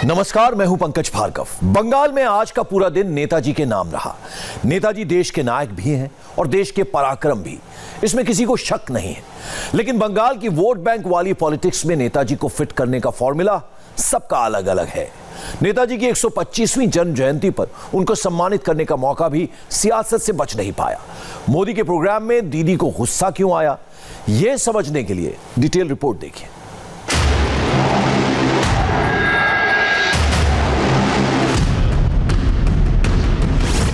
नमस्कार, मैं हूं पंकज भार्गव। बंगाल में आज का पूरा दिन नेताजी के नाम रहा। नेताजी देश के नायक भी हैं और देश के पराक्रम भी, इसमें किसी को शक नहीं है। लेकिन बंगाल की वोट बैंक वाली पॉलिटिक्स में नेताजी को फिट करने का फॉर्मूला सबका अलग अलग है। नेताजी की 125वीं जन्म जयंती पर उनको सम्मानित करने का मौका भी सियासत से बच नहीं पाया। मोदी के प्रोग्राम में दीदी को गुस्सा क्यों आया, यह समझने के लिए डिटेल रिपोर्ट देखिए।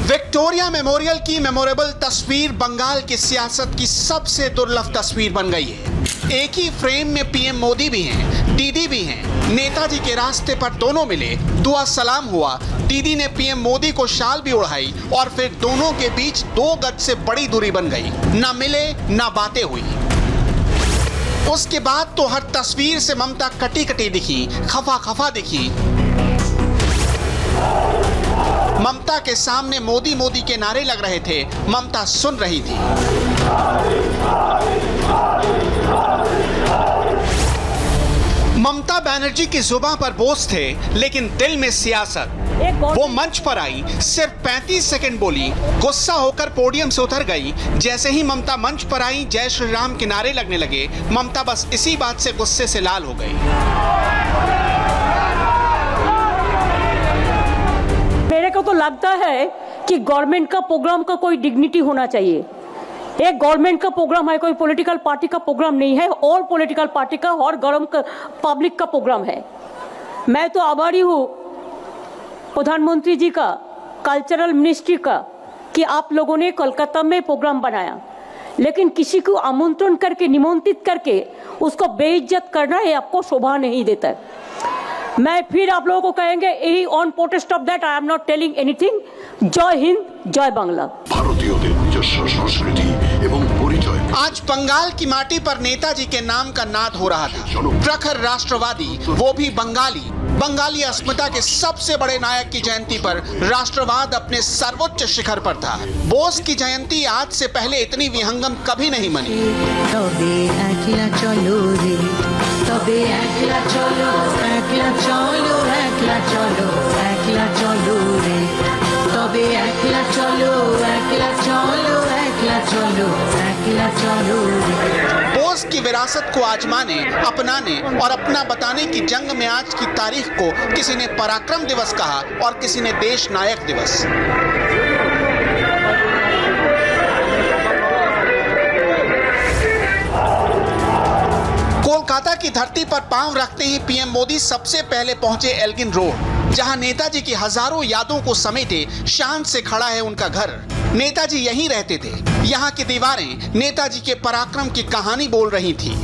विक्टोरिया मेमोरियल की मेमोरेबल तस्वीर बंगाल की सियासत की सबसे दुर्लभ तस्वीर बन गई है। एक ही फ्रेम में पीएम मोदी भी हैं, दीदी भी हैं। नेताजी के रास्ते पर दोनों मिले, दुआ सलाम हुआ। दीदी ने पीएम मोदी को शाल भी उड़ाई और फिर दोनों के बीच 2 गज से बड़ी दूरी बन गई। ना मिले ना बातें हुई। उसके बाद तो हर तस्वीर से ममता कटी कटी दिखी, खफा खफा दिखी। ममता के सामने मोदी मोदी के नारे लग रहे थे, ममता सुन रही थी। ममता बनर्जी की जुबान पर बोझ थे, लेकिन दिल में सियासत। वो मंच पर आई, सिर्फ 35 सेकंड बोली, गुस्सा होकर पोडियम से उतर गई। जैसे ही ममता मंच पर आई, जय श्री राम के नारे लगने लगे। ममता बस इसी बात से गुस्से से लाल हो गई। मेरे को तो लगता है कि गवर्नमेंट का प्रोग्राम का कोई डिग्निटी होना चाहिए। एक गवर्नमेंट का प्रोग्राम है, कोई पॉलिटिकल पार्टी का प्रोग्राम नहीं है। और पॉलिटिकल पार्टी का और गरम पब्लिक का प्रोग्राम है। मैं तो आभारी हूँ प्रधानमंत्री जी का, कल्चरल मिनिस्ट्री का, कि आप लोगों ने कोलकाता में प्रोग्राम बनाया। लेकिन किसी को आमंत्रण करके, निमंत्रित करके उसको बेइज्जत करना, ये आपको शोभा नहीं देता। मैं फिर आप लोगों को कहेंगे, यही on protest of that I am not telling anything. जय हिंद, जय बांग्ला। आज बंगाल की माटी पर नेताजी के नाम का नाद हो रहा था। प्रखर राष्ट्रवादी, वो भी बंगाली। बंगाली अस्मिता के सबसे बड़े नायक की जयंती पर राष्ट्रवाद अपने सर्वोच्च शिखर पर था। बोस की जयंती आज से पहले इतनी विहंगम कभी नहीं मनी। बोस की विरासत को आजमाने, अपनाने और अपना बताने की जंग में आज की तारीख को किसी ने पराक्रम दिवस कहा और किसी ने देश नायक दिवस। कोलकाता की धरती पर पांव रखते ही पीएम मोदी सबसे पहले पहुंचे एल्गिन रोड, जहां नेताजी की हजारों यादों को समेटे शान से खड़ा है उनका घर। नेताजी यहीं रहते थे। यहाँ की दीवारें नेताजी के पराक्रम की कहानी बोल रही थी।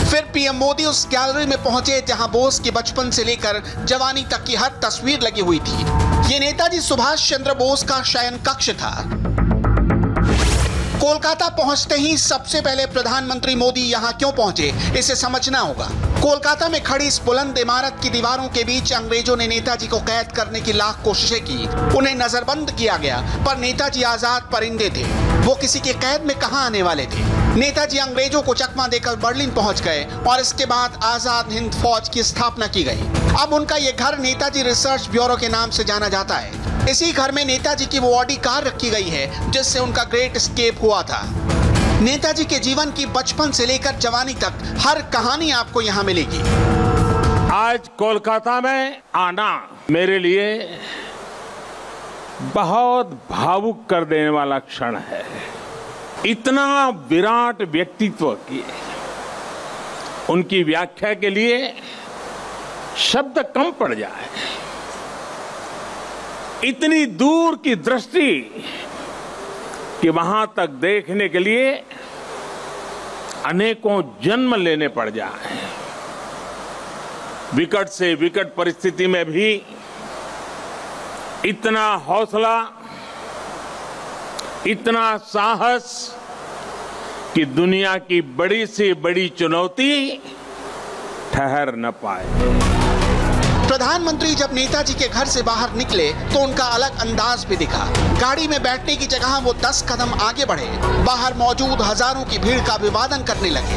फिर पीएम मोदी उस गैलरी में पहुंचे जहां बोस के बचपन से लेकर जवानी तक की हर तस्वीर लगी हुई थी। ये नेताजी सुभाष चंद्र बोस का शयन कक्ष था। कोलकाता पहुंचते ही सबसे पहले प्रधानमंत्री मोदी यहां क्यों पहुंचे, इसे समझना होगा। कोलकाता में खड़ी इस बुलंद इमारत की दीवारों के बीच अंग्रेजों ने नेताजी को कैद करने की लाख कोशिशें की। उन्हें नजरबंद किया गया, पर नेताजी आजाद परिंदे थे। वो किसी के कैद में कहां आने वाले थे। नेताजी अंग्रेजों को चकमा देकर बर्लिन पहुंच गए और इसके बाद आजाद हिंद फौज की स्थापना की गई। अब उनका ये घर नेताजी रिसर्च ब्यूरो के नाम से जाना जाता है। इसी घर में नेताजी की वो ऑडी कार रखी गई है जिससे उनका ग्रेट एस्केप हुआ था। नेताजी के जीवन की बचपन से लेकर जवानी तक हर कहानी आपको यहाँ मिलेगी। आज कोलकाता में आना मेरे लिए बहुत भावुक कर देने वाला क्षण है। इतना विराट व्यक्तित्व की उनकी व्याख्या के लिए शब्द कम पड़ जाए। इतनी दूर की दृष्टि कि वहां तक देखने के लिए अनेकों जन्म लेने पड़ जाए। विकट से विकट परिस्थिति में भी इतना हौसला, इतना साहस कि दुनिया की बड़ी से बड़ी चुनौती ठहर न पाए। प्रधानमंत्री जब नेताजी के घर से बाहर निकले तो उनका अलग अंदाज भी दिखा। गाड़ी में बैठने की जगह वो 10 कदम आगे बढ़े, बाहर मौजूद हजारों की भीड़ का अभिवादन करने लगे।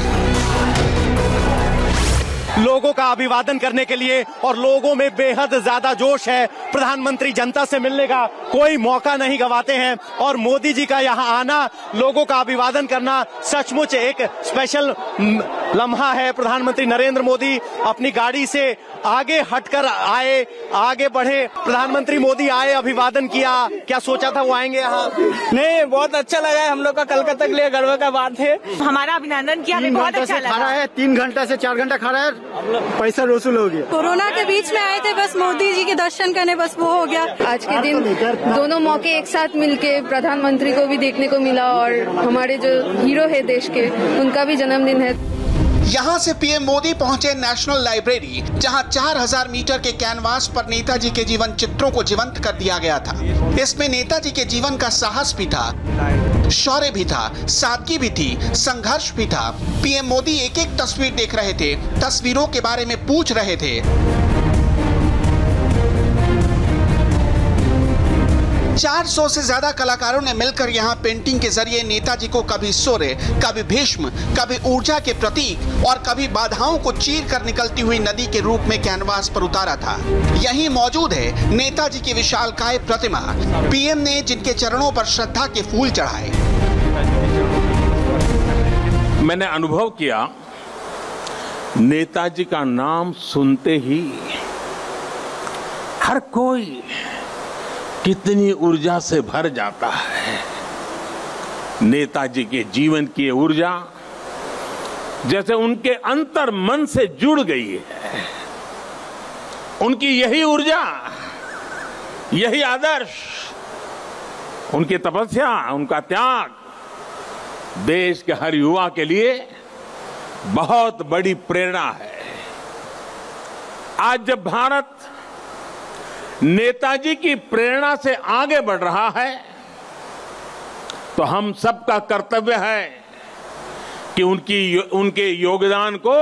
लोगों का अभिवादन करने के लिए और लोगों में बेहद ज्यादा जोश है। प्रधानमंत्री जनता से मिलने का कोई मौका नहीं गंवाते हैं और मोदी जी का यहाँ आना, लोगों का अभिवादन करना सचमुच एक स्पेशल लम्हा है। प्रधानमंत्री नरेंद्र मोदी अपनी गाड़ी से आगे हटकर आए, आगे बढ़े। प्रधानमंत्री मोदी आए, अभिवादन किया। क्या सोचा था वो आएंगे यहाँ? नहीं, बहुत अच्छा लगा है। हम लोग का कलकत्ता के लिए गर्व का बात है। हमारा अभिनंदन किया, हमें बहुत अच्छा लगा है। 3 घंटा से 4 घंटा खड़ा है, पैसा वसूल हो गया। कोरोना के बीच में आए थे, बस मोदी जी के दर्शन करने, बस वो हो गया। आज के दिन दोनों मौके एक साथ मिलके प्रधानमंत्री को भी देखने को मिला और हमारे जो हीरो है देश के, उनका भी जन्मदिन है। यहाँ से पीएम मोदी पहुंचे नेशनल लाइब्रेरी, जहाँ 4000 मीटर के कैनवास पर नेताजी के जीवन चित्रों को जीवंत कर दिया गया था। इसमें नेताजी के जीवन का साहस भी था, शौर्य भी था, सादगी भी थी, संघर्ष भी था। पीएम मोदी एक एक तस्वीर देख रहे थे, तस्वीरों के बारे में पूछ रहे थे। 400 से ज्यादा कलाकारों ने मिलकर यहाँ पेंटिंग के जरिए नेताजी को कभी सूर्य, कभी भीष्म, कभी ऊर्जा के प्रतीक और कभी बाधाओं को चीर कर निकलती हुई नदी के रूप में कैनवास पर उतारा था। यहीं मौजूद है नेताजी की विशालकाय प्रतिमा। पीएम ने जिनके चरणों पर श्रद्धा के फूल चढ़ाए। मैंने अनुभव किया, नेताजी का नाम सुनते ही हर कोई कितनी ऊर्जा से भर जाता है। नेताजी के जीवन की ऊर्जा जैसे उनके अंतर मन से जुड़ गई है। उनकी यही ऊर्जा, यही आदर्श, उनकी तपस्या, उनका त्याग देश के हर युवा के लिए बहुत बड़ी प्रेरणा है। आज जब भारत नेताजी की प्रेरणा से आगे बढ़ रहा है, तो हम सबका कर्तव्य है कि उनके योगदान को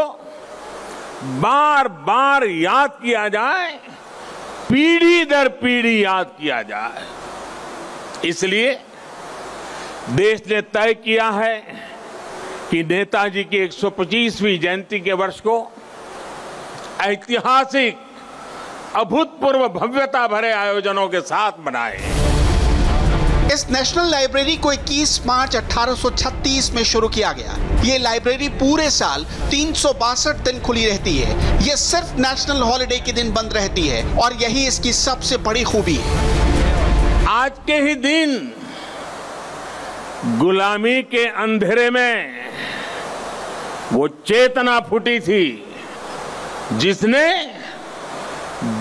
बार बार याद किया जाए, पीढ़ी दर पीढ़ी याद किया जाए। इसलिए देश ने तय किया है कि नेताजी की 125वीं जयंती के वर्ष को ऐतिहासिक, अभूतपूर्व भव्यता भरे आयोजनों के साथ मनाए। इस नेशनल लाइब्रेरी को 21 मार्च 1836 में शुरू किया गया। ये लाइब्रेरी पूरे साल 362 दिन खुली रहती है। ये सिर्फ नेशनल हॉलिडे के दिन बंद रहती है और यही इसकी सबसे बड़ी खूबी है। आज के ही दिन गुलामी के अंधेरे में वो चेतना फूटी थी जिसने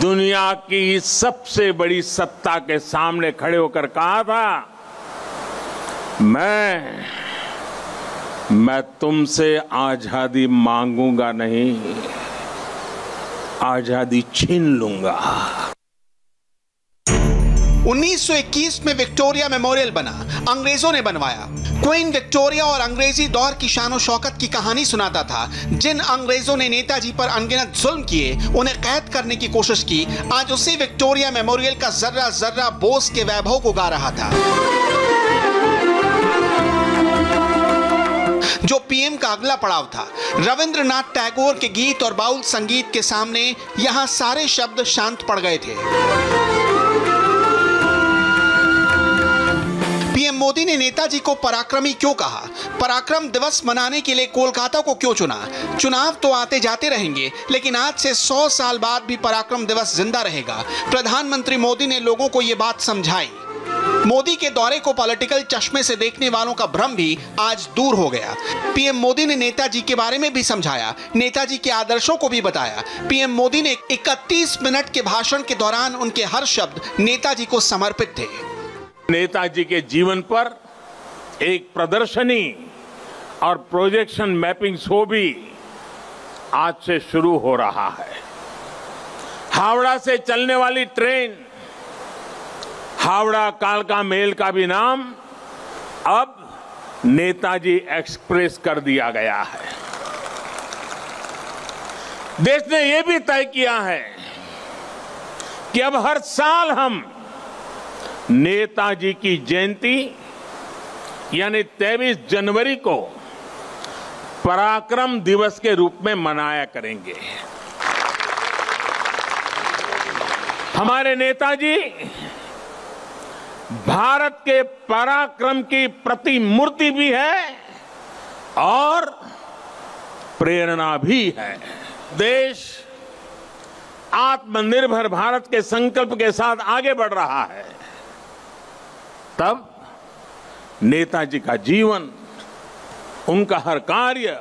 दुनिया की सबसे बड़ी सत्ता के सामने खड़े होकर कहा था, मैं तुमसे आजादी मांगूंगा नहीं, आजादी छीन लूंगा। 1921 में विक्टोरिया मेमोरियल बना, अंग्रेजों ने बनवाया। क्वीन विक्टोरिया और अंग्रेजी दौर की शानो शौकत की कहानी सुनाता था। जिन अंग्रेजों ने नेताजी पर अनगिनत जुल्म किए, उन्हें कैद करने की कोशिश की, आज उसी विक्टोरिया मेमोरियल का जर्रा जर्रा बोस के वैभव को गा रहा था। जो पीएम का अगला पड़ाव था। रविंद्रनाथ टैगोर के गीत और बाउल संगीत के सामने यहां सारे शब्द शांत पड़ गए थे। पीएम मोदी ने नेताजी को पराक्रमी क्यों कहा? पराक्रम दिवस मनाने के लिए कोलकाता को क्यों चुना? चुनाव तो आते जाते रहेंगे, लेकिन आज से 100 साल बाद भी पराक्रम दिवस जिंदा रहेगा। प्रधानमंत्री मोदी ने लोगों को यह बात समझाई। मोदी के दौरे को पॉलिटिकल चश्मे से देखने वालों का भ्रम भी आज दूर हो गया। पीएम मोदी ने नेताजी के बारे में भी समझाया, नेताजी के आदर्शों को भी बताया। पीएम मोदी ने 31 मिनट के भाषण के दौरान उनके हर शब्द नेताजी को समर्पित थे। नेताजी के जीवन पर एक प्रदर्शनी और प्रोजेक्शन मैपिंग शो भी आज से शुरू हो रहा है। हावड़ा से चलने वाली ट्रेन हावड़ा कालका मेल का भी नाम अब नेताजी एक्सप्रेस कर दिया गया है। देश ने यह भी तय किया है कि अब हर साल हम नेताजी की जयंती यानी 23 जनवरी को पराक्रम दिवस के रूप में मनाया करेंगे। हमारे नेताजी भारत के पराक्रम की प्रतिमूर्ति भी है और प्रेरणा भी है। देश आत्मनिर्भर भारत के संकल्प के साथ आगे बढ़ रहा है, तब नेताजी का जीवन, उनका हर कार्य,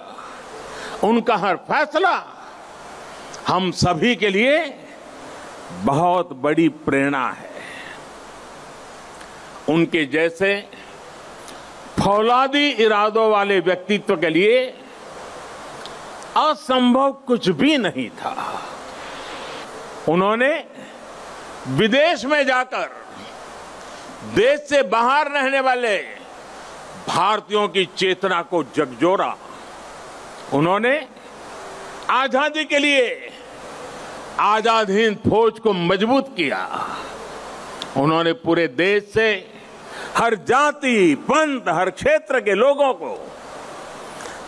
उनका हर फैसला हम सभी के लिए बहुत बड़ी प्रेरणा है। उनके जैसे फौलादी इरादों वाले व्यक्तित्व के लिए असंभव कुछ भी नहीं था। उन्होंने विदेश में जाकर देश से बाहर रहने वाले भारतीयों की चेतना को झकझोरा। उन्होंने आजादी के लिए आजाद हिंद फौज को मजबूत किया। उन्होंने पूरे देश से हर जाति, पंथ, हर क्षेत्र के लोगों को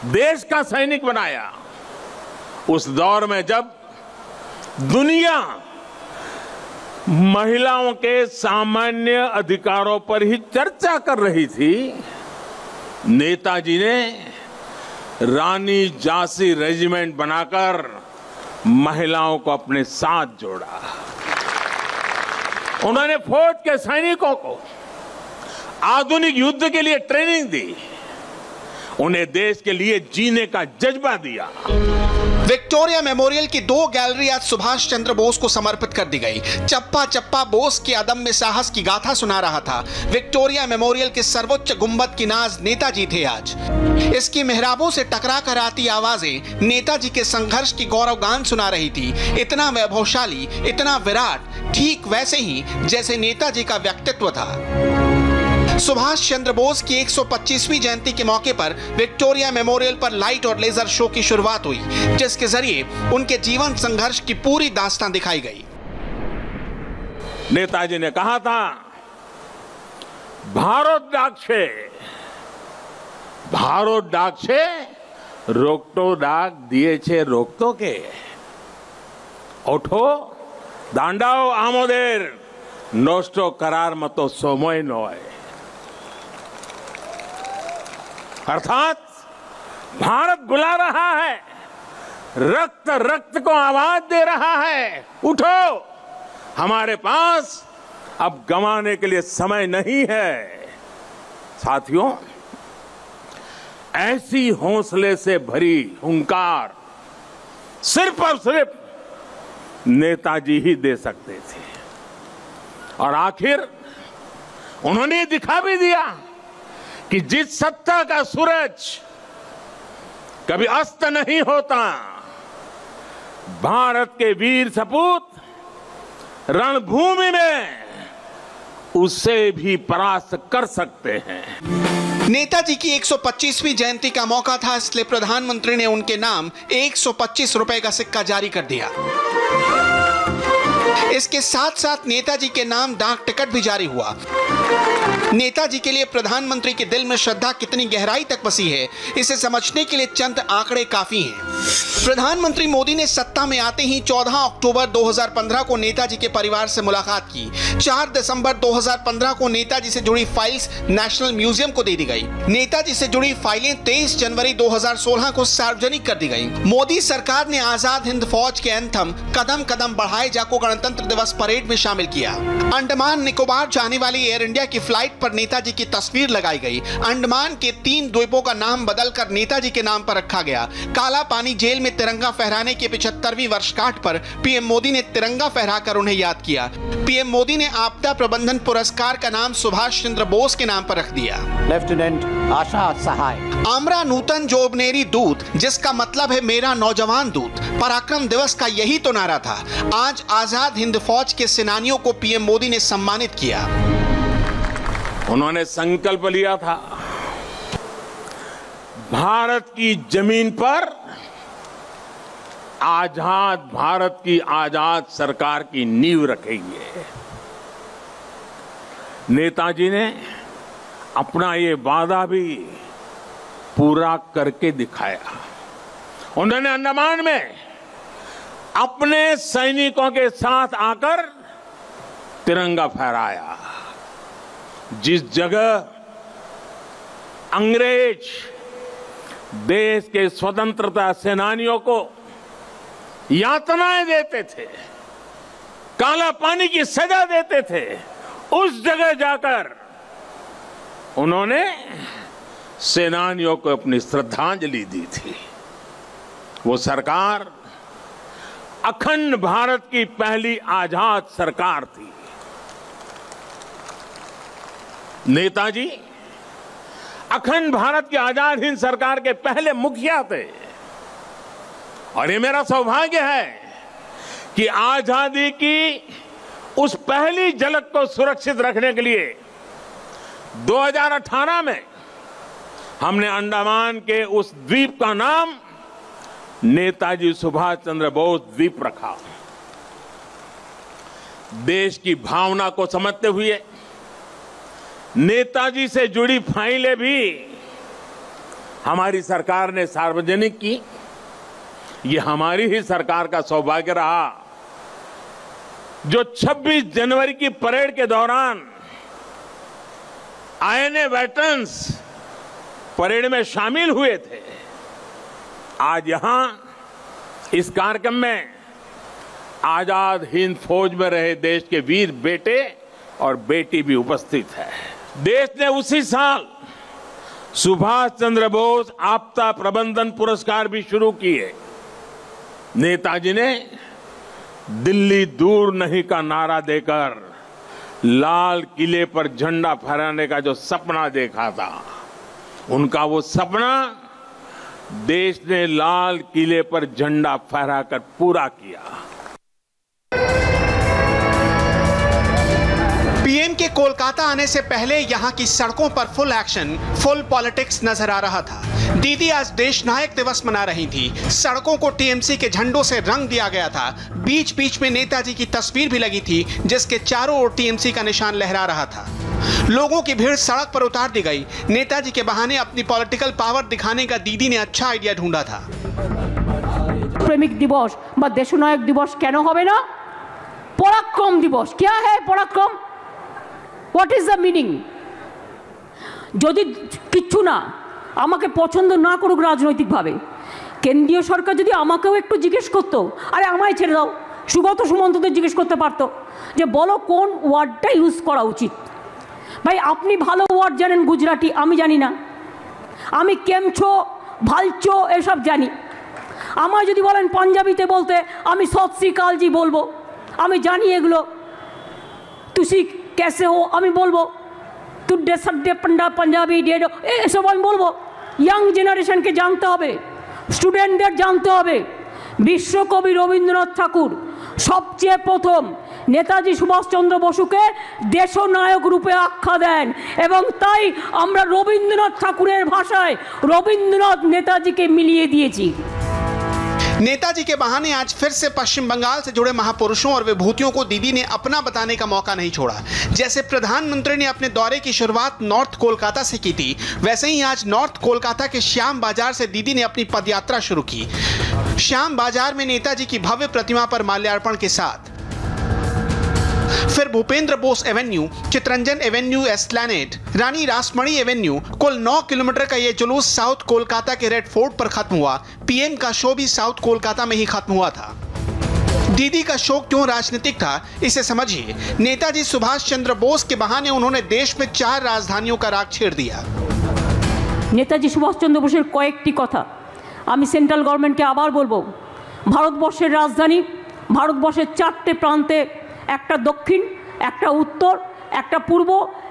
देश का सैनिक बनाया। उस दौर में जब दुनिया महिलाओं के सामान्य अधिकारों पर ही चर्चा कर रही थी, नेताजी ने रानी झांसी रेजिमेंट बनाकर महिलाओं को अपने साथ जोड़ा। उन्होंने फौज के सैनिकों को आधुनिक युद्ध के लिए ट्रेनिंग दी, उन्हें देश के लिए जीने का जज्बा दिया। विक्टोरिया मेमोरियल की 2 गैलरी आज सुभाष चंद्र बोस को समर्पित कर दी गई। चप्पा चप्पा बोस के अदम्य साहस की गाथा सुना रहा था। विक्टोरिया मेमोरियल के सर्वोच्च गुंबद की नाज नेताजी थे आज। इसकी मेहराबों से टकरा कर आती आवाजें नेताजी के संघर्ष की गौरवगान सुना रही थी। इतना वैभवशाली, इतना विराट, ठीक वैसे ही जैसे नेताजी का व्यक्तित्व था। सुभाष चंद्र बोस की 125वीं जयंती के मौके पर विक्टोरिया मेमोरियल पर लाइट और लेजर शो की शुरुआत हुई, जिसके जरिए उनके जीवन संघर्ष की पूरी दास्तान दिखाई गई। नेताजी ने कहा था, भारत डाक छे रोकटो डाक दिए छे रोकतो के ओठो दांडाओ आमोदेर नोस्टो करार मतो सोमोय नोय। अर्थात भारत बुला रहा है, रक्त रक्त को आवाज दे रहा है, उठो, हमारे पास अब गंवाने के लिए समय नहीं है। साथियों, ऐसी हौसले से भरी हुंकार सिर्फ और सिर्फ नेताजी ही दे सकते थे। और आखिर उन्होंने दिखा भी दिया कि जिस सत्ता का सूरज कभी अस्त नहीं होता, भारत के वीर सपूत रणभूमि में उसे भी परास्त कर सकते हैं। नेताजी की 125वीं जयंती का मौका था, इसलिए प्रधानमंत्री ने उनके नाम 125 रुपए का सिक्का जारी कर दिया। इसके साथ साथ नेताजी के नाम डाक टिकट भी जारी हुआ। नेताजी के लिए प्रधानमंत्री के दिल में श्रद्धा कितनी गहराई तक बसी है, इसे समझने के लिए चंद आंकड़े काफी हैं। प्रधानमंत्री मोदी ने सत्ता में आते ही 14 अक्टूबर 2015 को नेताजी के परिवार से मुलाकात की। 4 दिसंबर 2015 को नेताजी से जुड़ी फाइल्स नेशनल म्यूजियम को दे दी गई। नेताजी से जुड़ी फाइलें 23 जनवरी 2016 को सार्वजनिक कर दी गई। मोदी सरकार ने आजाद हिंद फौज के एंथम कदम कदम बढ़ाए जा को गणतंत्र दिवस परेड में शामिल किया। अंडमान निकोबार जाने वाली एयर इंडिया की फ्लाइट पर नेताजी की तस्वीर लगाई गई। अंडमान के 3 द्वीपों का नाम बदलकर नेताजी के नाम पर रखा गया। काला पानी जेल में तिरंगा फहराने की 75वीं वर्षगांठ पर पीएम मोदी ने तिरंगा फहराकर उन्हें याद किया। पीएम मोदी ने आपदा प्रबंधन पुरस्कार का नाम सुभाष चंद्र बोस के नाम पर रख दिया। लेफ्टिनेंट आशा सहाय। आमरा नूतन जोबनेरी दूत, जिसका मतलब है मेरा नौजवान दूत। पराक्रम दिवस का यही तो नारा था। आज आजाद हिंद फौज के सेनानियों को पीएम मोदी ने सम्मानित किया। उन्होंने संकल्प लिया था, भारत की जमीन पर आजाद भारत की आजाद सरकार की नींव रखेंगे। नेताजी ने अपना ये वादा भी पूरा करके दिखाया। उन्होंने अंडमान में अपने सैनिकों के साथ आकर तिरंगा फहराया। जिस जगह अंग्रेज देश के स्वतंत्रता सेनानियों को यातनाएं देते थे, काला पानी की सजा देते थे, उस जगह जाकर उन्होंने सेनानियों को अपनी श्रद्धांजलि दी थी। वो सरकार अखंड भारत की पहली आजाद सरकार थी। नेताजी अखंड भारत की आजाद हिंद सरकार के पहले मुखिया थे। और ये मेरा सौभाग्य है कि आजादी की उस पहली झलक को सुरक्षित रखने के लिए 2018 में हमने अंडमान के उस द्वीप का नाम नेताजी सुभाष चंद्र बोस द्वीप रखा। देश की भावना को समझते हुए नेताजी से जुड़ी फाइलें भी हमारी सरकार ने सार्वजनिक की। ये हमारी ही सरकार का सौभाग्य रहा जो 26 जनवरी की परेड के दौरान आईएनए वेटरन्स परेड में शामिल हुए थे। आज यहां इस कार्यक्रम में आजाद हिंद फौज में रहे देश के वीर बेटे और बेटी भी उपस्थित है। देश ने उसी साल सुभाष चंद्र बोस आपदा प्रबंधन पुरस्कार भी शुरू किए। नेताजी ने दिल्ली दूर नहीं का नारा देकर लाल किले पर झंडा फहराने का जो सपना देखा था, उनका वो सपना देश ने लाल किले पर झंडा फहराकर पूरा किया। पीएम के कोलकाता आने से पहले यहां की सड़कों पर फुल एक्शन, फुल पॉलिटिक्स नजर आ रहा था। दीदी आज देश नायक दिवस मना रही थी। सड़कों को टीएमसी के झंडों से रंग दिया गया था। बीच बीच में नेताजी की तस्वीर भी लगी थी जिसके चारों ओर टीएमसी का निशान लहरा रहा था। लोगों की भीड़ सड़क पर उतार दी गई। नेताजी के बहाने अपनी पॉलिटिकल पावर दिखाने का दीदी ने अच्छा आइडिया ढूंढा था। प्रेमिक दिवस বা দেশনায়ক दिवस কেন হবে না? পরাক্রম দিবস। क्या है পরাক্রম? What is the meaning? যদি কিচ্ছু না আমাকে পছন্দ না করুক রাজনৈতিকভাবে, কেন্দ্রীয় সরকার যদি আমাকেও একটু জিজ্ঞেস করতো, আরে আমায় ছেড়ে দাও, সুগত সুমন্তদের জিজ্ঞেস করতে পারতো যে বলো কোন ওয়ার্ডটা ইউজ করা উচিত। ভাই আপনি ভালো ওয়ার্ড জানেন গুজরাটি, আমি জানি না। আমি কেমছো ভালচো এসব জানি। আমায় যদি বলেন পাঞ্জাবিতে বলতে আমি সত শ্রী কালজি বলবো, আমি জানি এগুলো। তুসি कैसे हो আমি বলবো, টুডে সাডে পান্ডা পাঞ্জাবি ডেডো এসব আমি বলবো। ইয়াং জেনারেশনকে জানতে হবে, স্টুডেন্টদের জানতে হবে বিশ্বকবি রবীন্দ্রনাথ ঠাকুর সবচেয়ে প্রথম নেতাজি সুভাষচন্দ্র বসুকে দেশনায়ক রূপে আখ্যা দেন এবং তাই আমরা রবীন্দ্রনাথ ঠাকুরের ভাষায় রবীন্দ্রনাথ নেতাজিকে মিলিয়ে দিয়েছি। नेताजी के बहाने आज फिर से पश्चिम बंगाल से जुड़े महापुरुषों और विभूतियों को दीदी ने अपना बताने का मौका नहीं छोड़ा। जैसे प्रधानमंत्री ने अपने दौरे की शुरुआत नॉर्थ कोलकाता से की थी, वैसे ही आज नॉर्थ कोलकाता के श्याम बाजार से दीदी ने अपनी पदयात्रा शुरू की। श्याम बाजार में नेताजी की भव्य प्रतिमा पर माल्यार्पण के साथ फिर भूपेंद्र बोस एवेन्यू, चितरंजन एवेन्यू, एस्प्लैनेड, रानी रासमणी एवेन्यू, कुल 9 किलोमीटर का यह जुलूस साउथ कोलकाता के रेड फोर्ट पर खत्म हुआ। पीएम का शो भी साउथ कोलकाता में ही खत्म हुआ था। दीदी का शो क्यों राजनीतिक था, इसे समझिए। नेताजी सुभाष चंद्र बोस के बहाने उन्होंने देश में 4 राजधानियों का राग छेड़ दिया। नेताजी सुभाष चंद्र बोसेर कयेकटी कथा आमी सेंट्रल गवर्नमेंटके आबार बोलबो। भारतवर्षेर राजधानी भारतवर्षेर 4টে प्रान्ते, একটা দক্ষিণ, একটা উত্তর, একটা পূর্ব,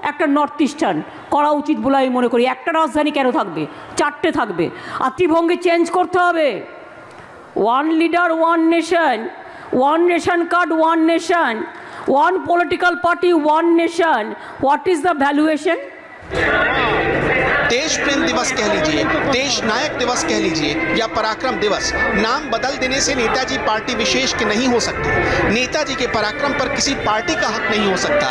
একটা নর্থ ইস্টার্ন করা উচিত বলে আমি মনে করি। একটা রাজধানী কেন থাকবে, 4টে থাকবে। আর ত্রিভঙ্গি চেঞ্জ করতে হবে। One leader one nation, one ration card one nation, one political party one nation. What is the valuation? देश प्रेम दिवस कह लीजिए, देश नायक दिवस कह लीजिए या पराक्रम दिवस, नाम बदल देने से नेताजी पार्टी विशेष के नहीं हो सकते। नेताजी के पराक्रम पर किसी पार्टी का हक नहीं हो सकता,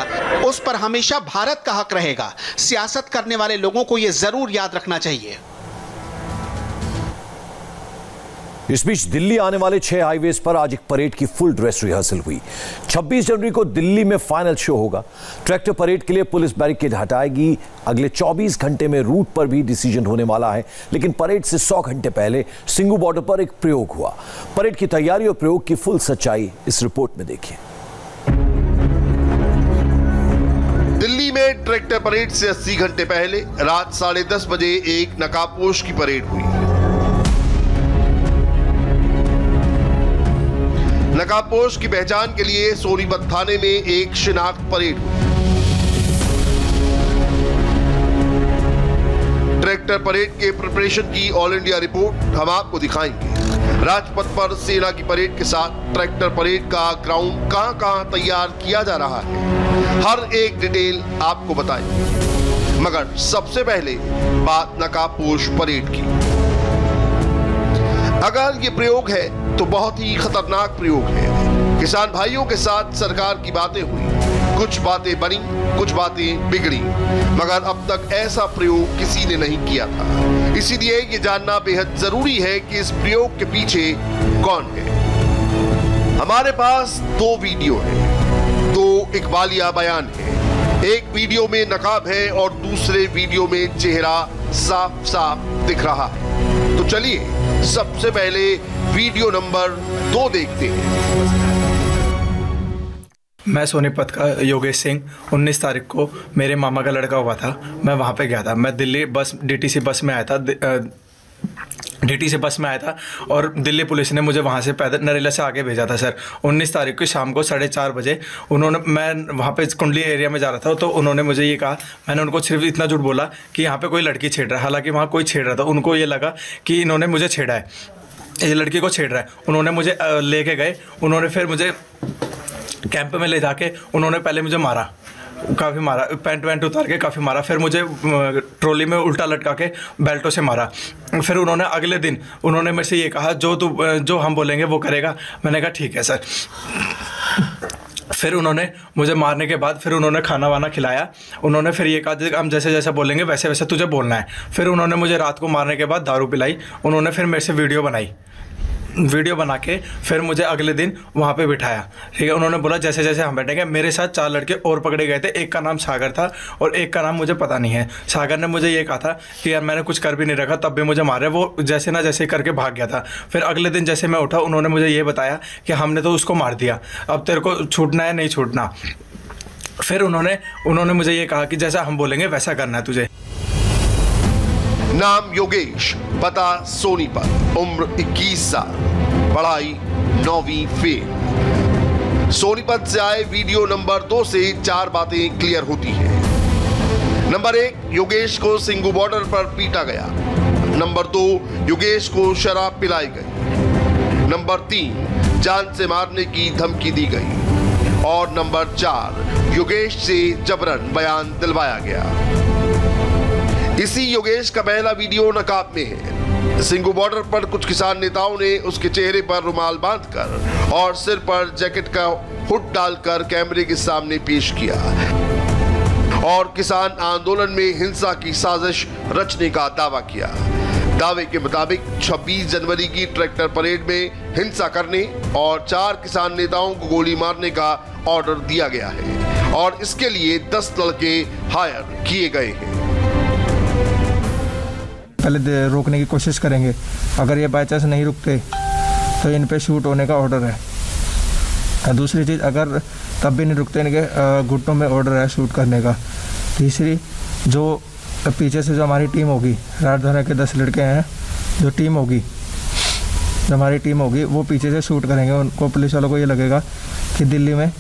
उस पर हमेशा भारत का हक रहेगा। सियासत करने वाले लोगों को यह जरूर याद रखना चाहिए। इस बीच दिल्ली आने वाले 6 हाईवेज पर आज एक परेड की फुल ड्रेस रिहर्सल हुई। 26 जनवरी को दिल्ली में फाइनल शो होगा। ट्रैक्टर परेड के लिए पुलिस बैरिकेड हटाएगी। अगले 24 घंटे में रूट पर भी डिसीजन होने वाला है, लेकिन परेड से 100 घंटे पहले सिंगू बॉर्डर पर एक प्रयोग हुआ। परेड की तैयारी और प्रयोग की फुल सच्चाई इस रिपोर्ट में देखिए। दिल्ली में ट्रैक्टर परेड से 80 घंटे पहले रात 10:30 बजे एक नकाबपोश की परेड हुई। नकाबपोश की पहचान के लिए सोनीपत थाने में एक शिनाख्त परेड हुई। ट्रैक्टर परेड के प्रिपरेशन की ऑल इंडिया रिपोर्ट हम आपको दिखाएंगे। राजपथ पर सेना की परेड के साथ ट्रैक्टर परेड का ग्राउंड कहां-कहां तैयार किया जा रहा है, हर एक डिटेल आपको बताएंगे। मगर सबसे पहले बात नकाबपोश परेड की। अगर ये प्रयोग है तो बहुत ही खतरनाक प्रयोग है। किसान भाइयों के साथ सरकार की बातें हुई, कुछ बातें बनी, कुछ बातें बिगड़ी, मगर अब तक ऐसा प्रयोग किसी ने नहीं किया था। इसीलिए ये जानना बेहद जरूरी है कि इस प्रयोग के पीछे कौन है। हमारे पास 2 वीडियो है, 2 इकबालिया बयान है। एक वीडियो में नकाब है और दूसरे वीडियो में चेहरा साफ साफ दिख रहा है। तो चलिए सबसे पहले वीडियो नंबर 2 देखते हैं। मैं सोनीपत का योगेश सिंह। 19 तारीख को मेरे मामा का लड़का हुआ था, मैं वहाँ पे गया था। मैं दिल्ली डीटीसी बस में आया था और दिल्ली पुलिस ने मुझे वहाँ से पैदल नरेला से आगे भेजा था सर। 19 तारीख को शाम को 4:30 बजे मैं वहाँ पे कुंडली एरिया में जा रहा था, तो उन्होंने मुझे ये कहा, मैंने उनको सिर्फ इतना झूठ बोला कि यहाँ पे कोई लड़की छेड़ रहा है। हालांकि वहाँ कोई छेड़ रहा था, उनको ये लगा कि इन्होंने मुझे छेड़ा है, ये लड़की को छेड़ रहा है। उन्होंने मुझे लेके गए, उन्होंने फिर मुझे कैंप में ले जाके उन्होंने पहले मुझे मारा, काफ़ी मारा, पैंट वैंट उतार के काफ़ी मारा। फिर मुझे ट्रॉली में उल्टा लटका के बेल्टों से मारा। फिर उन्होंने अगले दिन उन्होंने मेरे से ये कहा, जो हम बोलेंगे वो करेगा। मैंने कहा ठीक है सर। फिर उन्होंने मुझे मारने के बाद फिर उन्होंने खाना वाना खिलाया। उन्होंने फिर ये कहा हम जैसे जैसे बोलेंगे वैसे वैसे तुझे बोलना है। फिर उन्होंने मुझे रात को मारने के बाद दारू पिलाई। उन्होंने फिर मेरे से वीडियो बना के फिर मुझे अगले दिन वहाँ पे बिठाया। ठीक है, उन्होंने बोला जैसे जैसे हम बैठेंगे। मेरे साथ 4 लड़के और पकड़े गए थे। एक का नाम सागर था और एक का नाम मुझे पता नहीं है। सागर ने मुझे ये कहा था कि यार मैंने कुछ कर भी नहीं रखा, तब भी मुझे मारे। वो जैसे ना जैसे करके भाग गया था। फिर अगले दिन जैसे मैं उठा, उन्होंने मुझे ये बताया कि हमने तो उसको मार दिया, अब तेरे को छूटना है नहीं छूटना। फिर उन्होंने मुझे ये कहा कि जैसा हम बोलेंगे वैसा करना है तुझे। नाम योगेश, पता सोनीपत, उम्र 21 साल, पढ़ाई 9वीं फेल। सोनीपत से आए वीडियो नंबर 2 से 4 बातें क्लियर होती हैं। नंबर 1, योगेश को सिंगू बॉर्डर पर पीटा गया। नंबर 2, योगेश को शराब पिलाई गई। नंबर 3, जान से मारने की धमकी दी गई। और नंबर 4, योगेश से जबरन बयान दिलवाया गया। इसी योगेश का पहला वीडियो नकाब में है। सिंगू बॉर्डर पर कुछ किसान नेताओं ने उसके चेहरे पर रुमाल बांधकर और सिर पर जैकेट का हुड डालकर कैमरे के सामने पेश किया और किसान आंदोलन में हिंसा की साजिश रचने का दावा किया। दावे के मुताबिक 26 जनवरी की ट्रैक्टर परेड में हिंसा करने और 4 किसान नेताओं को गोली मारने का ऑर्डर दिया गया है और इसके लिए 10 लड़के हायर किए गए हैं। पहले रोकने की कोशिश करेंगे, अगर ये बाई चांस नहीं रुकते तो इन पे शूट होने का ऑर्डर है। दूसरी चीज़, अगर तब भी नहीं रुकते, इनके घुटनों में ऑर्डर है शूट करने का। तीसरी, जो पीछे से जो हमारी टीम होगी, राजधानी के 10 लड़के हैं, जो हमारी टीम होगी वो पीछे से शूट करेंगे। उनको पुलिस वालों को ये लगेगा कि दिल्ली में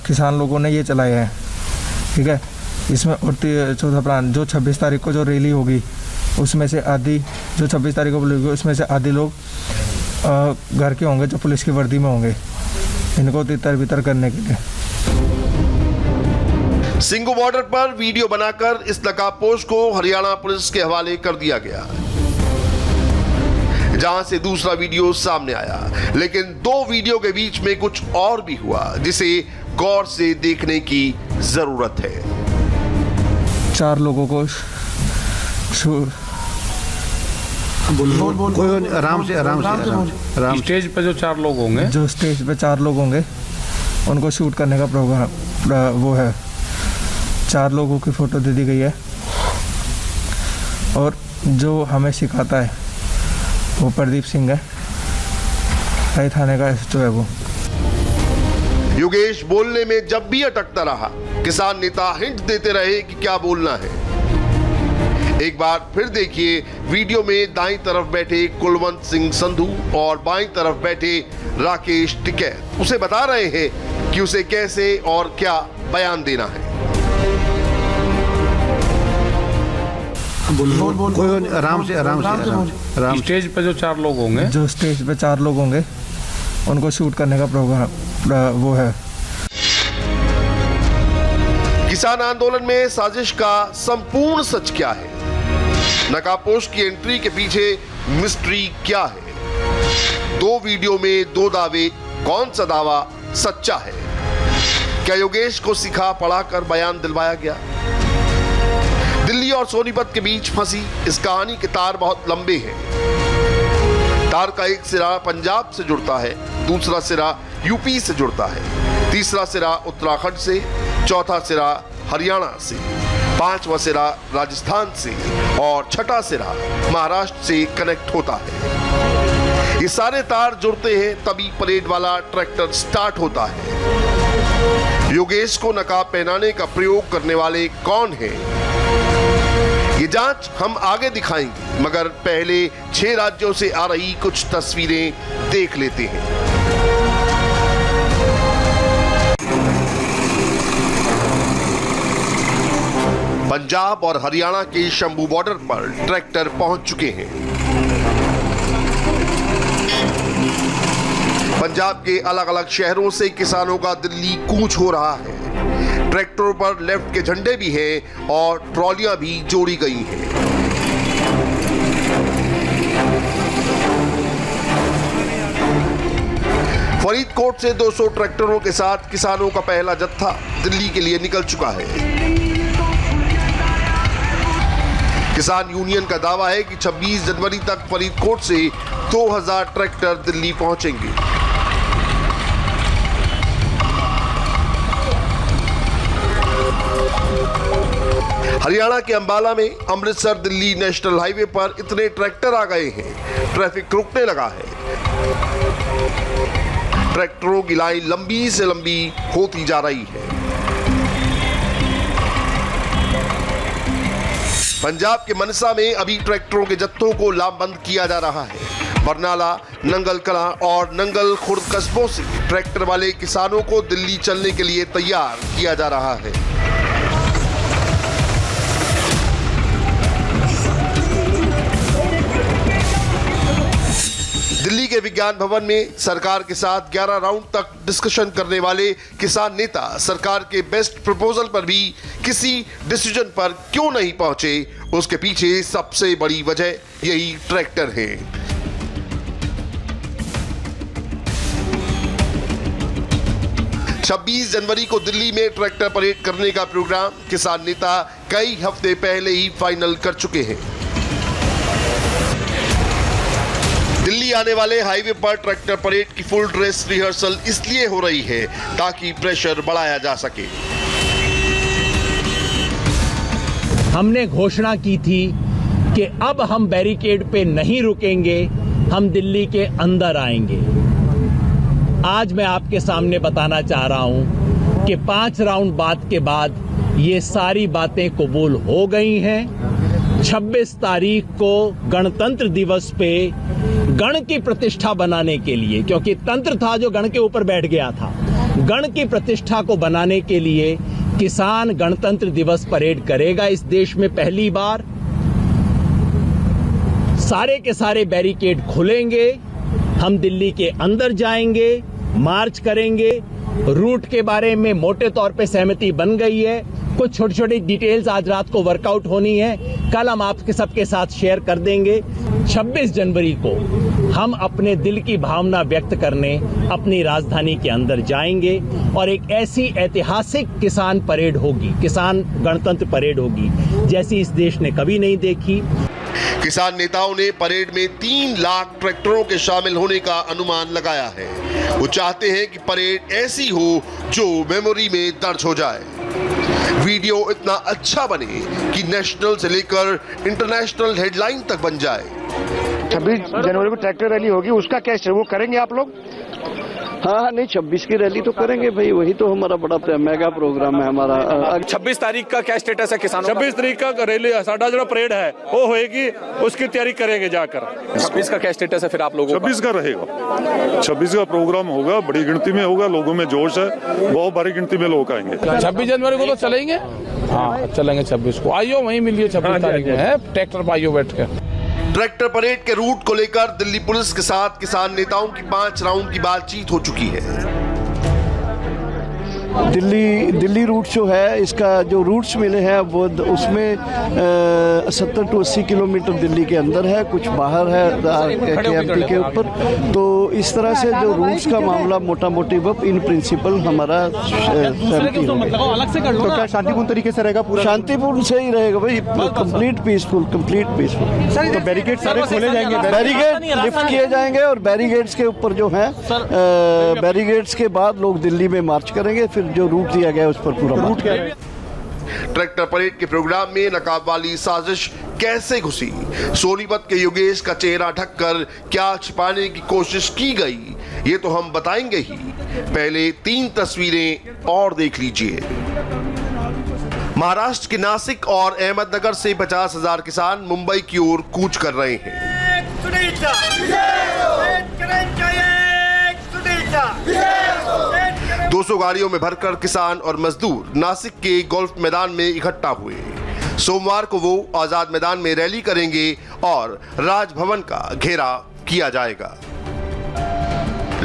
किसान लोगों ने ये चलाया है। ठीक है, इसमें और चौथा प्लान, जो 26 तारीख को जो रैली होगी उसमें से आधी, जो 26 तारीख को होगी उसमें से आधे लोग घर के होंगे जो पुलिस की वर्दी में होंगे, इनको तितर बितर करने के लिए। सिंगू बॉर्डर पर वीडियो बनाकर इस नकाबपोश को हरियाणा पुलिस के हवाले कर दिया गया, जहां से दूसरा वीडियो सामने आया। लेकिन 2 वीडियो के बीच में कुछ और भी हुआ जिसे गौर से देखने की जरूरत है। 4 लोगों को आराम से स्टेज पे जो 4 लोग होंगे, जो स्टेज पे 4 लोग होंगे उनको शूट करने का प्रोग्राम वो है। 4 लोगों की फ़ोटो दे दी गई है और जो हमें सिखाता है वो प्रदीप सिंह है, कई थाने का एसएचओ है वो। योगेश बोलने में जब भी अटकता रहा, किसान नेता हिंट देते रहे कि क्या बोलना है। एक बार फिर देखिए वीडियो में दाईं तरफ बैठे कुलवंत सिंह संधू और बाईं तरफ बैठे राकेश टिकैत उसे बता रहे हैं कि उसे कैसे और क्या बयान देना है। आराम से स्टेज पे जो 4 लोग होंगे, जो स्टेज पे 4 लोग होंगे उनको शूट करने का प्रोग्राम वो है। किसान आंदोलन में साजिश का संपूर्ण सच क्या है? नकाबपोश की एंट्री के पीछे मिस्ट्री क्या है? 2 वीडियो में 2 दावे, कौन सा दावा सच्चा है? क्या योगेश को सिखा पढ़ा कर बयान दिलवाया गया? दिल्ली और सोनीपत के बीच फंसी इस कहानी के तार बहुत लंबे हैं। तार का एक सिरा पंजाब से जुड़ता है, दूसरा सिरा यूपी से जुड़ता है, तीसरा सिरा उत्तराखंड से, चौथा सिरा हरियाणा से, 5वां सिरा राजस्थान से और 6ठा सिरा महाराष्ट्र से कनेक्ट होता है। ये सारे तार जुड़ते हैं तभी परेड वाला ट्रैक्टर स्टार्ट होता है। योगेश को नकाब पहनाने का प्रयोग करने वाले कौन हैं? ये जांच हम आगे दिखाएंगे, मगर पहले 6 राज्यों से आ रही कुछ तस्वीरें देख लेते हैं। पंजाब और हरियाणा के शंभू बॉर्डर पर ट्रैक्टर पहुंच चुके हैं। पंजाब के अलग अलग शहरों से किसानों का दिल्ली कूच हो रहा है। ट्रैक्टरों पर लेफ्ट के झंडे भी हैं और ट्रॉलियां भी जोड़ी गई हैं। फरीदकोट से 200 ट्रैक्टरों के साथ किसानों का पहला जत्था दिल्ली के लिए निकल चुका है। किसान यूनियन का दावा है कि 26 जनवरी तक फरीदकोट से 2000 ट्रैक्टर दिल्ली पहुंचेंगे। हरियाणा के अंबाला में अमृतसर दिल्ली नेशनल हाईवे पर इतने ट्रैक्टर आ गए हैं, ट्रैफिक रुकने लगा है। ट्रैक्टरों की लाइन लंबी से लंबी होती जा रही है। पंजाब के मनसा में अभी ट्रैक्टरों के जत्थों को लामबंद किया जा रहा है। बरनाला, नंगल कलां और नंगल खुर्द कस्बों से ट्रैक्टर वाले किसानों को दिल्ली चलने के लिए तैयार किया जा रहा है। दिल्ली के विज्ञान भवन में सरकार के साथ 11 राउंड तक डिस्कशन करने वाले किसान नेता सरकार के बेस्ट प्रपोजल पर भी किसी डिसीजन पर क्यों नहीं पहुंचे, उसके पीछे सबसे बड़ी वजह यही ट्रैक्टर है। छब्बीस जनवरी को दिल्ली में ट्रैक्टर परेड करने का प्रोग्राम किसान नेता कई हफ्ते पहले ही फाइनल कर चुके हैं। दिल्ली आने वाले हाईवे पर ट्रैक्टर परेड की फुल ड्रेस रिहर्सल इसलिए हो रही है ताकि प्रेशर बढ़ाया जा सके। हमने घोषणा की थी कि अब हम बैरिकेड पे नहीं रुकेंगे, हम दिल्ली के अंदर आएंगे। आज मैं आपके सामने बताना चाह रहा हूं कि 5 राउंड बात के बाद ये सारी बातें कबूल हो गई हैं। 26 तारीख को गणतंत्र दिवस पे गण की प्रतिष्ठा बनाने के लिए, क्योंकि तंत्र था जो गण के ऊपर बैठ गया था, गण की प्रतिष्ठा को बनाने के लिए किसान गणतंत्र दिवस परेड करेगा इस देश में पहली बार। सारे के सारे बैरिकेड खुलेंगे, हम दिल्ली के अंदर जाएंगे, मार्च करेंगे। रूट के बारे में मोटे तौर पे सहमति बन गई है। कुछ छोटी छोटी डिटेल्स आज रात को वर्कआउट होनी है, कल हम आपके सबके साथ शेयर कर देंगे। 26 जनवरी को हम अपने दिल की भावना व्यक्त करने अपनी राजधानी के अंदर जाएंगे और एक ऐसी ऐतिहासिक किसान परेड होगी, किसान गणतंत्र परेड होगी, जैसी इस देश ने कभी नहीं देखी। किसान नेताओं ने परेड में 3 लाख ट्रैक्टरों के शामिल होने का अनुमान लगाया है। वो चाहते हैं कि परेड ऐसी हो जो मेमोरी में दर्ज हो जाए, वीडियो इतना अच्छा बने कि नेशनल से लेकर इंटरनेशनल हेडलाइन तक बन जाए। 26 जनवरी को ट्रैक्टर रैली होगी, उसका क्या वो करेंगे आप लोग? हाँ नहीं, 26 की रैली तो करेंगे भाई, वही तो हमारा बड़ा मेगा प्रोग्राम है हमारा। 26 तारीख का क्या स्टेटस है किसानों? 26 तारीख का रैली साडा जो परेड है वो होएगी, उसकी तैयारी करेंगे जाकर। 26 का क्या स्टेटस है फिर आप लोगों? 26 का रहेगा, 26 का प्रोग्राम होगा, बड़ी गिनती में होगा, लोगों में जोश है, बहुत बड़ी गिनती में लोग आएंगे। 26 जनवरी को तो चलेंगे, हाँ चलेंगे 26 को, आइयो वहीं मिलिए 26 तारीख को है ट्रैक्टर पर, आइयो बैठ के। ट्रैक्टर परेड के रूट को लेकर दिल्ली पुलिस के साथ किसान नेताओं की 5 राउंड की बातचीत हो चुकी है। दिल्ली रूट जो है, इसका जो रूट्स मिले हैं वो उसमें 70 to 80 किलोमीटर दिल्ली के अंदर है, कुछ बाहर है KMP के ऊपर। तो इस तरह से जो रूट्स का मामला मोटा मोटी इन प्रिंसिपल हमारा सहमति है। तो क्या शांतिपूर्ण तरीके से रहेगा? पूरा शांतिपूर्ण से ही रहेगा भाई, कंप्लीट पीसफुल। तो बैरिकेड सारे खोले जाएंगे, बैरिकेड लिफ्ट किए जाएंगे और बैरिकेड्स के ऊपर जो है, बैरिकेड्स के बाद लोग दिल्ली में मार्च करेंगे, फिर जो रूट दिया गया उस पर पूरा रूट क्या है। ट्रैक्टर परेड के प्रोग्राम में नकाब वाली साजिश कैसे घुसी, सोनीपत के योगेश का चेहरा ढककर क्या छिपाने की कोशिश की गई, ये तो हम बताएंगे ही। पहले 3 तस्वीरें और देख लीजिए। महाराष्ट्र के नासिक और अहमदनगर से 50,000 किसान मुंबई की ओर कूच कर रहे हैं। 200 गाड़ियों में भरकर किसान और मजदूर नासिक के गोल्फ मैदान में इकट्ठा हुए। सोमवार को वो आजाद मैदान में रैली करेंगे और राजभवन का घेरा किया जाएगा।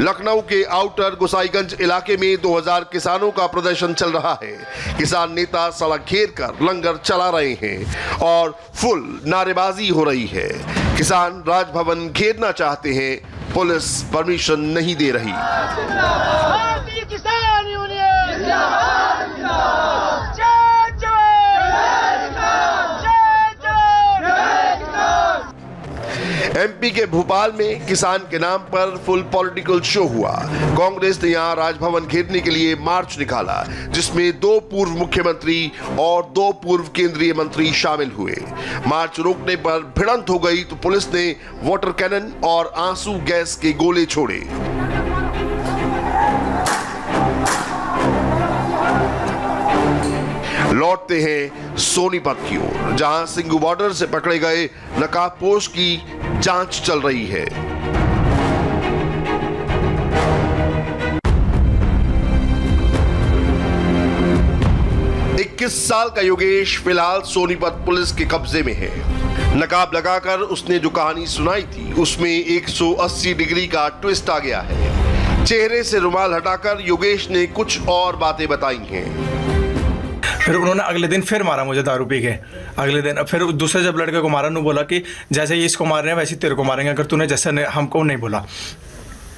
लखनऊ के आउटर गोसाईगंज इलाके में 2000 किसानों का प्रदर्शन चल रहा है। किसान नेता सड़क घेर कर लंगर चला रहे हैं और फुल नारेबाजी हो रही है। किसान राजभवन घेरना चाहते हैं, पुलिस परमिशन नहीं दे रही। एमपी के भोपाल में किसान के नाम पर फुल पॉलिटिकल शो हुआ। कांग्रेस ने यहां राजभवन घेरने के लिए मार्च निकाला, जिसमें 2 पूर्व मुख्यमंत्री और 2 पूर्व केंद्रीय मंत्री शामिल हुए। मार्च रोकने पर भिड़ंत हो गई तो पुलिस ने वाटर कैनन और आंसू गैस के गोले छोड़े। लौटते हैं सोनीपत की ओर, जहां सिंगू बॉर्डर से पकड़े गए नकाबपोश की जांच चल रही है। इक्कीस साल का योगेश फिलहाल सोनीपत पुलिस के कब्जे में है। नकाब लगाकर उसने जो कहानी सुनाई थी उसमें 180 डिग्री का ट्विस्ट आ गया है। चेहरे से रुमाल हटाकर योगेश ने कुछ और बातें बताई हैं। फिर उन्होंने अगले दिन फिर मारा मुझे दारू पी के। अगले दिन फिर दूसरे जब लड़के को मारा, उन्होंने बोला कि जैसे ये इसको मार रहे हैं वैसे तेरे को मारेंगे अगर तूने जैसे हमको नहीं बोला।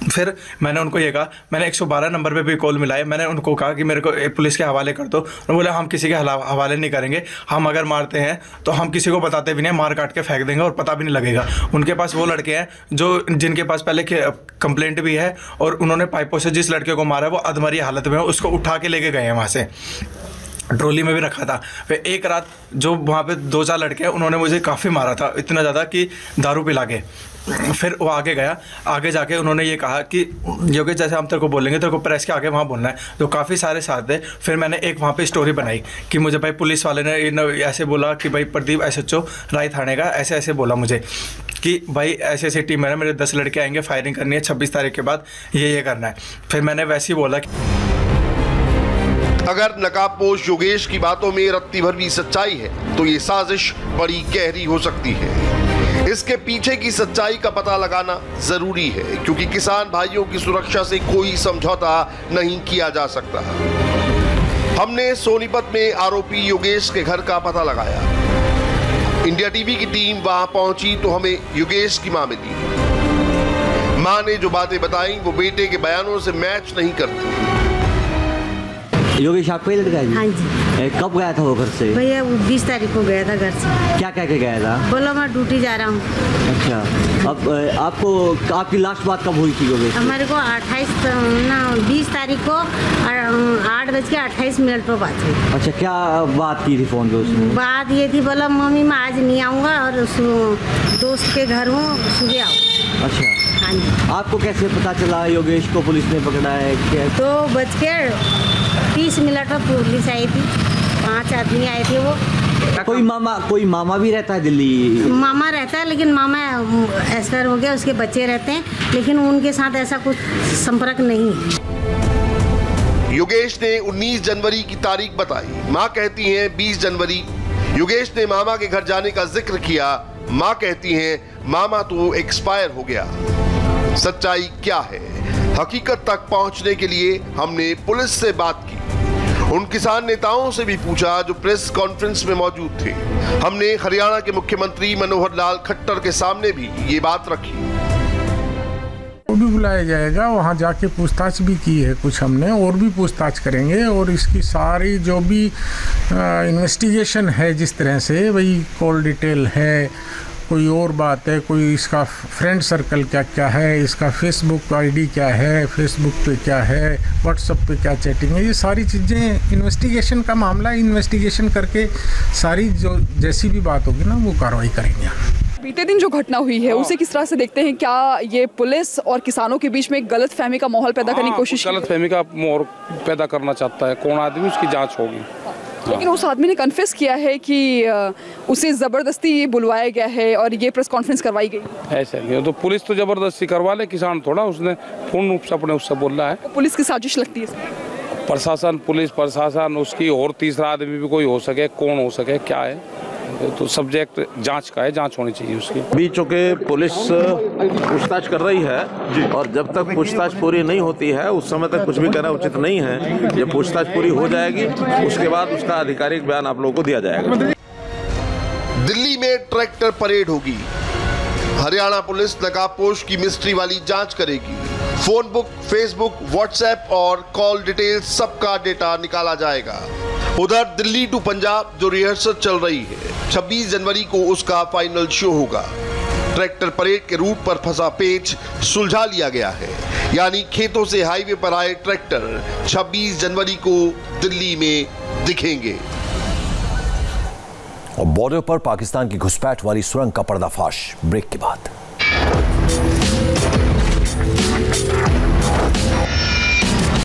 फिर मैंने उनको ये कहा, मैंने 112 नंबर पे भी कॉल मिलाई, मैंने उनको कहा कि मेरे को पुलिस के हवाले कर दो। उन्होंने बोला हम किसी के हवाले नहीं करेंगे, हम अगर मारते हैं तो हम किसी को बताते भी नहीं, मार काट के फेंक देंगे और पता भी नहीं लगेगा। उनके पास वो लड़के हैं जिनके पास पहले कंप्लेंट भी है और उन्होंने पाइपों से जिस लड़के को मारा वो अधमरी हालत में, उसको उठा के लेके गए हैं वहाँ से, ट्रॉली में भी रखा था। फिर एक रात जो वहाँ पे 2-4 लड़के हैं उन्होंने मुझे काफ़ी मारा था, इतना ज़्यादा कि दारू पिला के। फिर वो आगे गया, आगे जाके उन्होंने ये कहा कि योगेश जैसे हम तेरे को बोलेंगे तेरे को प्रेस के आगे वहाँ बोलना है, तो काफ़ी सारे साथ थे। फिर मैंने एक वहाँ पे स्टोरी बनाई कि मुझे भाई पुलिस वाले ने ऐसे बोला कि भाई प्रदीप SHO राय थाने का ऐसे ऐसे बोला मुझे कि भाई ऐसे ऐसे टीम है, मेरे 10 लड़के आएंगे, फायरिंग करनी है 26 तारीख के बाद, ये करना है। फिर मैंने वैसे ही बोला कि अगर नकाबपोश योगेश की बातों में रत्ती भर भी सच्चाई है तो ये साजिश बड़ी गहरी हो सकती है। इसके पीछे की सच्चाई का पता लगाना जरूरी है, क्योंकि किसान भाइयों की सुरक्षा से कोई समझौता नहीं किया जा सकता। हमने सोनीपत में आरोपी योगेश के घर का पता लगाया। इंडिया टीवी की टीम वहां पहुंची तो हमें योगेश की मां मिली। मां ने जो बातें बताई वो बेटे के बयानों से मैच नहीं करती। योगेश आपका ही लड़का है जी? हाँ जी। कब गया था वो घर से? भैया वो 20 तारीख को गया था घर से। क्या कह के गया था? बोलो मैं ड्यूटी जा रहा हूँ। अच्छा, अब आपकी लास्ट बात कब हुई थी योगेश? हमारे को 20 तारीख को 8:28 पर बात हुई। अच्छा, क्या बात की थी फोन पे उसने? बात ये थी, बोला मम्मी मैं आज नहीं आऊँगा और दोस्त के घर हूँ, सुबह आओ। अच्छा, हाँ जी। आपको कैसे पता चला योगेश को पुलिस ने पकड़ा है? 2:30 पर पुलिस आई थी, 5 आदमी आए थे। वो कोई मामा भी रहता है दिल्ली? मामा रहता है, लेकिन मामा एक्सपायर हो गया, उसके बच्चे रहते हैं, लेकिन उनके साथ ऐसा कुछ संपर्क नहीं है। योगेश ने 19 जनवरी की तारीख बताई, मां कहती हैं 20 जनवरी। योगेश ने मामा के घर जाने का जिक्र किया, मां कहती हैं मामा तो एक्सपायर हो गया। सच्चाई क्या है? हकीकत तक पहुंचने के लिए हमने पुलिस से बात की, उन किसान नेताओं से भी पूछा जो प्रेस कॉन्फ्रेंस में मौजूद थे। हमने हरियाणा के मुख्यमंत्री मनोहर लाल खट्टर के सामने भी ये बात रखी। वो भी बुलाया जाएगा, वहाँ जाके पूछताछ भी की है कुछ हमने, और भी पूछताछ करेंगे। और इसकी सारी जो भी इन्वेस्टिगेशन है, जिस तरह से वही कॉल डिटेल है, कोई और बात है, कोई इसका फ्रेंड सर्कल क्या क्या है, इसका फेसबुक आईडी क्या है, फेसबुक पे क्या है, व्हाट्सएप पे क्या चैटिंग है, ये सारी चीज़ें इन्वेस्टिगेशन का मामला। इन्वेस्टिगेशन करके सारी जो जैसी भी बात होगी ना, वो कार्रवाई करेंगे। बीते दिन जो घटना हुई है उसे किस तरह से देखते हैं? क्या ये पुलिस और किसानों के बीच में एक गलत फहमी का माहौल पैदा करने की कोशिश? गलत फहमी का माहौल पैदा करना चाहता है कौन आदमी, उसकी जांच होगी। लेकिन उस आदमी ने कन्फेस किया है कि उसे जबरदस्ती ये बुलवाया गया है और ये प्रेस कॉन्फ्रेंस करवाई गई। ऐसा नहीं, तो पुलिस तो जबरदस्ती करवा ले, किसान थोड़ा, उसने पूर्ण रूप से अपने उससे बोल रहा है। तो पुलिस की साजिश लगती है? प्रशासन, पुलिस प्रशासन, उसकी और तीसरा आदमी भी कोई हो सके, कौन हो सके, क्या है, तो सब्जेक्ट जांच का है, जांच होनी चाहिए उसकी। अभी चूँकि पुलिस पूछताछ कर रही है और जब तक पूछताछ पूरी नहीं होती है उस समय तक कुछ भी कहना उचित नहीं है। जब पूछताछ पूरी हो जाएगी उसके बाद उसका आधिकारिक बयान आप लोगों को दिया जाएगा। दिल्ली में ट्रैक्टर परेड होगी, हरियाणा पुलिस नकाबपोश की मिस्ट्री वाली जांच करेगी। फोन बुक, फेसबुक, व्हाट्सएप और कॉल डिटेल्स सबका डेटा निकाला जाएगा। उधर दिल्ली टू पंजाब जो रिहर्सल चल रही है, 26 जनवरी को उसका फाइनल शो होगा। ट्रैक्टर परेड के रूट पर फंसा पेच सुलझा लिया गया है, यानी खेतों से हाईवे पर आए ट्रैक्टर 26 जनवरी को दिल्ली में दिखेंगे। और बॉर्डर पर पाकिस्तान की घुसपैठ वाली सुरंग का पर्दाफाश, ब्रेक के बाद।